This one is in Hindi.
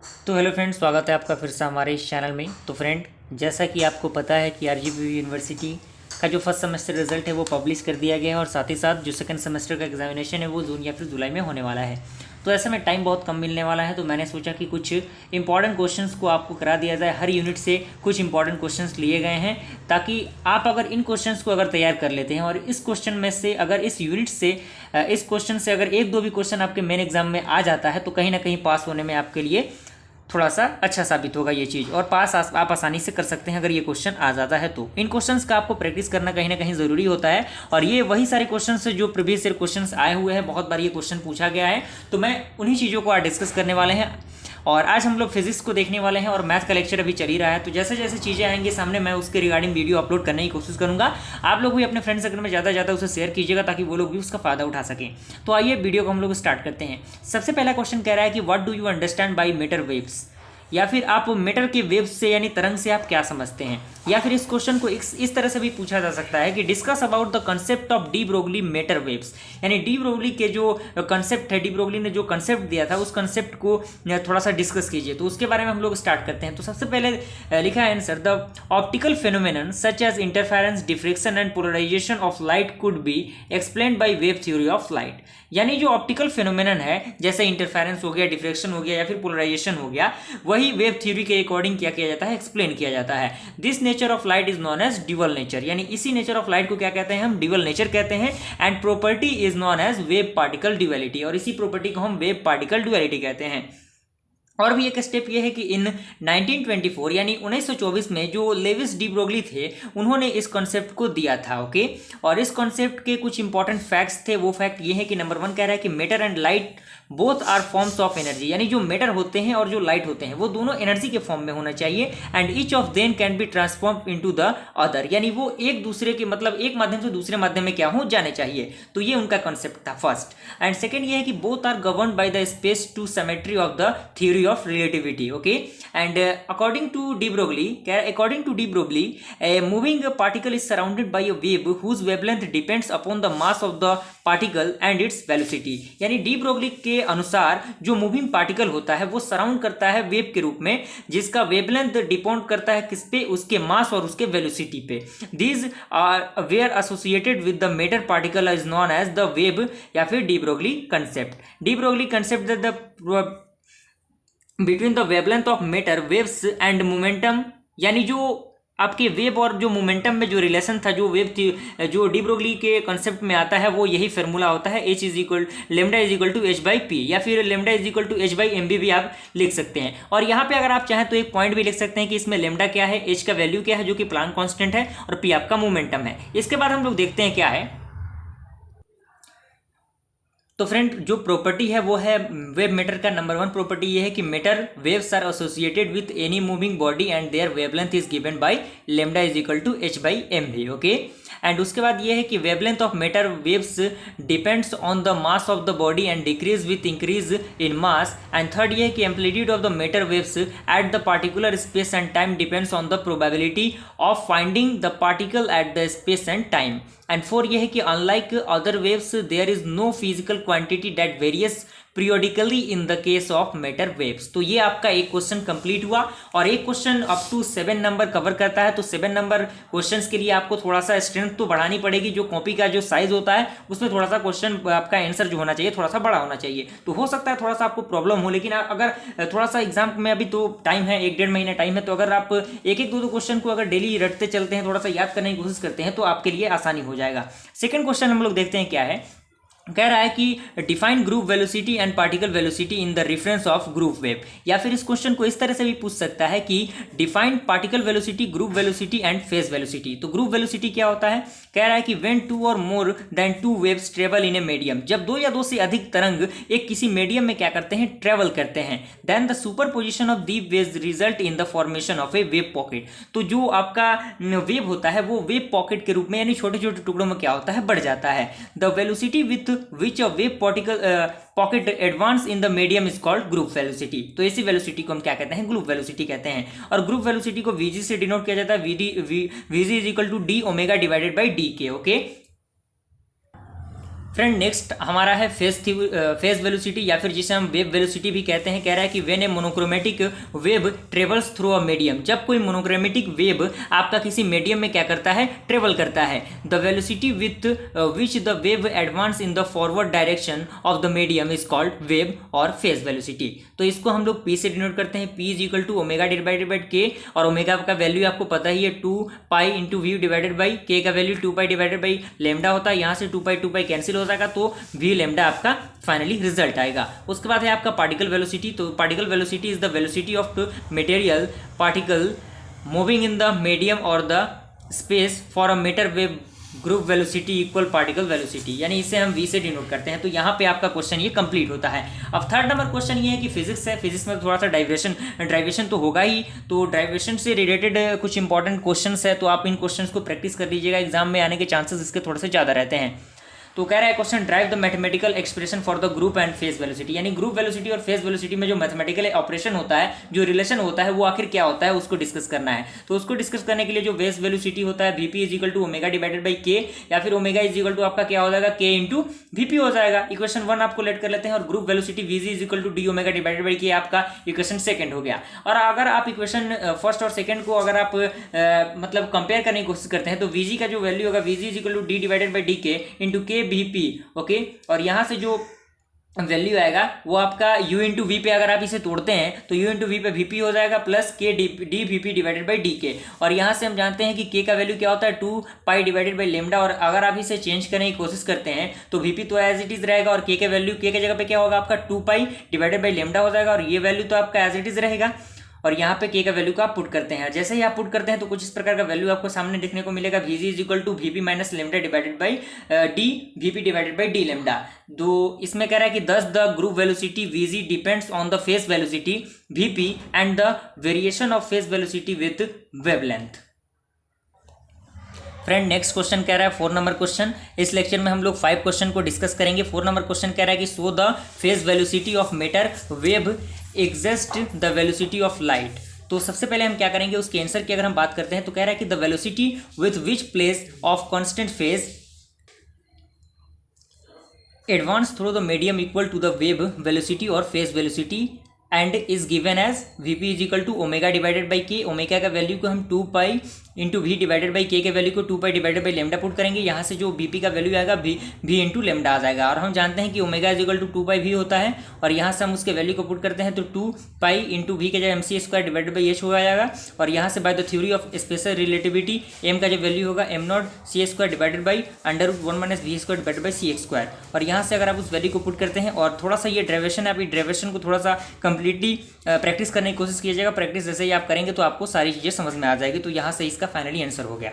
तो हेलो फ्रेंड, स्वागत है आपका फिर से हमारे इस चैनल में। तो फ्रेंड, जैसा कि आपको पता है कि आरजीबी यूनिवर्सिटी का जो फर्स्ट सेमेस्टर रिजल्ट है वो पब्लिश कर दिया गया है और साथ ही साथ जो सेकंड सेमेस्टर का एग्जामिनेशन है वो जून या फिर जुलाई में होने वाला है। तो ऐसे में टाइम बहुत कम मिलने वाला है, तो मैंने सोचा कि कुछ इंपॉर्टेंट क्वेश्चंस को आपको करा दिया जाए। हर यूनिट से कुछ इंपॉर्टेंट क्वेश्चंस लिए गए हैं ताकि आप अगर इन क्वेश्चंस को अगर तैयार कर लेते हैं और इस क्वेश्चन में से अगर इस यूनिट से इस क्वेश्चन से अगर एक दो भी क्वेश्चन आपके मेन एग्जाम में आ जाता है तो कहीं ना कहीं पास होने में आपके लिए थोड़ा सा अच्छा साबित होगा ये चीज़, और पास आप आसानी से कर सकते हैं अगर ये क्वेश्चन आ जाता है। तो इन क्वेश्चंस का आपको प्रैक्टिस करना कहीं ना कहीं ज़रूरी होता है, और ये वही सारे क्वेश्चंस जो प्रीवियस ईयर क्वेश्चंस आए हुए हैं, बहुत बार ये क्वेश्चन पूछा गया है। तो मैं उन्हीं चीज़ों को आज डिस्कस करने वाले हैं। और आज हम लोग फिजिक्स को देखने वाले हैं और मैथ का लेक्चर अभी चल ही रहा है। तो जैसे जैसे चीज़ें आएंगी सामने मैं उसके रिगार्डिंग वीडियो अपलोड करने की कोशिश करूंगा। आप लोग भी अपने फ्रेंड सर्कल में ज़्यादा से ज़्यादा उसे शेयर कीजिएगा ताकि वो लोग भी उसका फायदा उठा सकें। तो आइए वीडियो को हम लोग स्टार्ट करते हैं। सबसे पहला क्वेश्चन कह रहा है कि what do you understand by matter waves, या फिर आप मीटर के वेव्स से यानी तरंग से आप क्या समझते हैं। या फिर इस क्वेश्चन को इस तरह से भी पूछा जा सकता है कि discuss about the concept of de Broglie matter waves, यानी डी ब्रोगली के जो कंसेप्ट है, डी ब्रोगली ने जो कंसेप्ट दिया था उस कंसेप्ट को थोड़ा सा डिस्कस कीजिए। तो उसके बारे में हम लोग स्टार्ट करते हैं। तो सबसे पहले लिखा है answer, the optical phenomenon such as interference, diffraction and polarisation of light could be explained by wave theory of light. यानी जो ऑप्टिकल फेनोमेनन है, जैसे इंटरफेरेंस हो गया, डिफ्रेक्शन हो गया या फिर पोलराइजेशन हो गया, वही वेव थ्योरी के अकॉर्डिंग क्या किया जाता है, एक्सप्लेन किया जाता है। This nature of light is known as dual nature, यानी इसी नेचर ऑफ लाइट को क्या कहते हैं हम, ड्यूअल नेचर कहते हैं। And property is known as wave particle duality, और इसी प्रॉपर्टी को हम वेव पार्टिकल ड्यूअलिटी कहते हैं। और भी एक स्टेप ये है कि इन 1924 यानी 1924 में जो लेविस डी ब्रोगली थे उन्होंने इस कॉन्सेप्ट को दिया था। ओके, और इस कॉन्सेप्ट के कुछ इंपॉर्टेंट फैक्ट्स थे। वो फैक्ट ये है कि नंबर 1 कह रहा है कि matter and light both are forms of energy, यानी जो मैटर होते हैं और जो लाइट होते हैं वो दोनों एनर्जी के फॉर्म में होना चाहिए। And each of them can be transform into the other, यानी वो एक दूसरे के मतलब एक माध्यम से दूसरे माध्यम में क्या हो जाने चाहिए। तो ये उनका कॉन्सेप्ट था फर्स्ट। एंड सेकेंड ये है कि both are governed by the space to symmetry of the theory of relativity. Okay, and according to de Broglie, a moving particle is surrounded by a wave whose wavelength depends upon the mass of the particle and its velocity. यानी डी ब्रोगली के अनुसार जो मूविंग पार्टिकल होता है वो सराउंड करता है वेव के रूप में, जिसका वेवलेंथ डिपेंड करता है किस पे, उसके मास और उसके वेलोसिटी पे। These are were associated with the matter particle is known as the wave या फिर de Broglie concept. De Broglie concept the between the wavelength of matter waves and momentum, यानी जो आपके वेव और जो मोमेंटम में जो रिलेशन था, जो वेव थी, जो डी ब्रोगली के कॉन्सेप्ट में आता है वो यही फार्मूला होता है, H is equal lambda is equal to H by P, या फिर lambda is equal to H by M B भी आप लिख सकते हैं। और यहाँ पे अगर आप चाहें तो एक पॉइंट भी लिख सकते हैं कि इसमें लेमडा क्या है, एच का वैल्यू क्या है जो कि प्लांक कॉन्स्टेंट है, और पी आपका मोमेंटम है। इसके बाद हम लोग देखते हैं क्या है। तो फ्रेंड, जो प्रॉपर्टी है वो है वेव मैटर का नंबर 1 प्रॉपर्टी ये है कि matter waves are associated with any moving body and their wavelength is given by lambda is equal to H by M V. Okay, and उसके बाद ये है कि wavelength of matter waves depends on the mass of the body and decrease with increase in mass. And third ये है कि amplitude of the matter waves at the particular space and time depends on the probability of finding the particle at the space and time. And four ये है कि unlike other waves there is no physical quantity that varies periodically in the case of matter waves. तो ये आपका एक क्वेश्चन कंप्लीट हुआ, और एक question up to 7 number cover करता है। तो 7 नंबर क्वेश्चंस के लिए आपको थोड़ा सा स्ट्रेंथ तो बढ़ानी पड़ेगी। जो कॉपी का जो साइज होता है उसमें थोड़ा सा क्वेश्चन आपका आंसर जो होना चाहिए थोड़ा सा बड़ा होना चाहिए। तो हो सकता है थोड़ा सा आपको प्रॉब्लम हो, लेकिन अगर थोड़ा सा एग्जाम में अभी तो टाइम है, 1-1.5 महीना टाइम है, तो अगर आप एक एक दो क्वेश्चन को अगर डेली रटते चलते हैं, थोड़ा सा याद करने की कोशिश करते हैं, तो आपके लिए आसानी हो जाएगा। सेकंड क्वेश्चन हम लोग देखते हैं क्या है। कह रहा है कि define group velocity and particle velocity in the reference of group wave, या फिर इस क्वेश्चन को इस तरह से भी पूछ सकता है कि define particle velocity, group velocity and phase velocity. तो ग्रुप वेलोसिटी क्या होता है, कह रहा है कि व्हेन 2 और more than 2 waves travel in a medium, जब 2 या 2 से अधिक तरंग एक किसी मीडियम में क्या करते हैं, ट्रेवल करते हैं, then the superposition of the waves result in the formation of a wave packet. तो जो आपका वेव होता है वो वेव पॉकेट के रूप में यानी छोटे छोटे टुकड़ों में क्या होता है, बढ़ जाता है। The velocity with which a wave particle pocket advance in the medium is called group velocity। तो इसी वेलोसिटी को हम क्या कहते हैं, ग्रुप वेलोसिटी कहते हैं। और ग्रुप वेलोसिटी को vg से डिनोट किया जाता है, vg is equal to D omega divided by D K. Okay, friend next हमारा है फेज वेलोसिटी या फिर जिसे हम वेव वेलोसिटी भी कहते हैं। कह रहा है कि when A monochromatic wave travels through a medium, जब कोई मोनोक्रोमेटिक वेव आपका किसी मीडियम में क्या करता है, ट्रेवल करता है, the velocity with which the wave advance in the forward direction of the medium is called wave और फेज वेलोसिटी। तो इसको हम लोग पी से डिनोट करते हैं। P is equal to omega divided by K, और ओमेगा का वैल्यू आपको पता ही है 2 pi into V divided by K का value 2 pi divided by lambda होता है। यहाँ से 2 पाई कैंसिल हो जाएगा, तो वी लेमडा आपका फाइनली रिजल्ट आएगा। उसके बाद है आपका पार्टिकल वेलोसिटी। तो particle velocity is the velocity of material particle moving in the medium और the space for a meter wave group velocity equal particle velocity, यानी इसे हम वी से डिनोट करते हैं। तो यहाँ पे आपका क्वेश्चन ये कंप्लीट होता है। अब थर्ड नंबर क्वेश्चन ये है कि फिजिक्स है, फिजिक्स में थोड़ा सा ड्राइवेशन तो होगा ही, तो ड्राइवेशन से रिलेटेड कुछ इंपॉर्टेंट क्वेश्चंस है, तो आप इन क्वेश्चंस को प्रैक्टिस कर लीजिएगा, एग्जाम में आने के चांसेस इसके थोड़े से ज़्यादा रहते हैं। तो कह रहा है question, drive the mathematical expression for the group and phase velocity, यानी ग्रुप वेलोसिटी और फेज वेलोसिटी में जो मैथमेटिकल ऑपरेशन होता है, जो रिलेशन होता है, वो आखिर क्या होता है, उसको डिस्कस करना है। तो उसको डिस्कस करने के लिए जो फेज वेलोसिटी होता है VP is equal to omega divided by K, या फिर ओमेगा इज इक्वल टू आपका क्या हो जाएगा, के इंटू वीपी हो जाएगा। इक्वेशन 1 आपको लेट कर लेते हैं, और group velocity VG is equal to D omega divided by K आपका इक्वेशन सेकंड हो गया। और अगर आप इक्वेशन फर्स्ट और सेकंड को अगर आप मतलब कंपेयर करने की कोशिश करते हैं, तो वीजी का जो वैल्यू होगा, VG is equal to D divided by D K into K VP, okay. और यहाँ से जो वैल्यू आएगा वो आपका u इंटू वी पे अगर आप इसे तोड़ते हैं तो u इंटू वी पे वीपी हो जाएगा प्लस के D VP divided by D के। और यहाँ से हम जानते हैं कि k का वैल्यू क्या होता है 2 पाई डिवाइडेड बाई लेमडा, और अगर आप इसे चेंज करने की कोशिश करते हैं तो वीपी तो एज इट इज रहेगा, और k के वैल्यू k के जगह पे क्या होगा आपका 2 पाई डिवाइडेड बाई लेमडा हो जाएगा, और ये वैल्यू तो आपका एज इट इज रहेगा। और यहाँ पे k का वैल्यू को आप पुट करते हैं, जैसे ही आप पुट करते हैं तो कुछ इस प्रकार का वैल्यू आपको सामने देखने को मिलेगा, vg is equal to VP minus lambda divided by D VP divided by D lambda. तो इसमें कह रहा है कि thus the group velocity vg depends on the phase velocity vp and the variation of phase velocity with wavelength. Friend next question कह रहा है 4 नंबर क्वेश्चन। इस लेक्चर में हम लोग 5 क्वेश्चन को डिस्कस करेंगे। 4 नंबर क्वेश्चन कह रहा है कि so the phase velocity of matter wave exist the velocity of light. तो सबसे पहले हम क्या करेंगे, उसके आंसर की अगर हम बात करते हैं तो कह रहा है कि the velocity with which place of constant phase advance through the medium equal to the wave velocity और phase velocity and is given as VP is equal to omega divided by K. Omega का वैल्यू को हम 2 pi into V divided by K value को 2 pi divided by lambda put करेंगे। यहाँ से जो वीपी का वैल्यू आएगा वी इंटू लेमडा आ जाएगा, और हम जानते हैं कि omega is equal to 2 pi V होता है, और यहाँ से हम उसके वैल्यू को पुट करते हैं तो 2 पाई इंटू वी के जगह MC square divided by H हो जाएगा। और यहाँ से by the theory of special relativity M का जो वैल्यू होगा M nought C square divided by under root 1 minus V square divided by C X square. और यहाँ से अगर आप उस वैल्यू को पुट करते हैं और थोड़ा सा ये ड्राइवेशन है, आप ड्राइवेशन को थोड़ा सा कंप्लीटली प्रैक्टिस करने की कोशिश कीजिएगा। प्रैक्टिस जैसे ही आप करेंगे तो आपको सारी चीज़ें समझ में आ जाएगी। तो यहाँ से इसका फाइनली आंसर हो गया।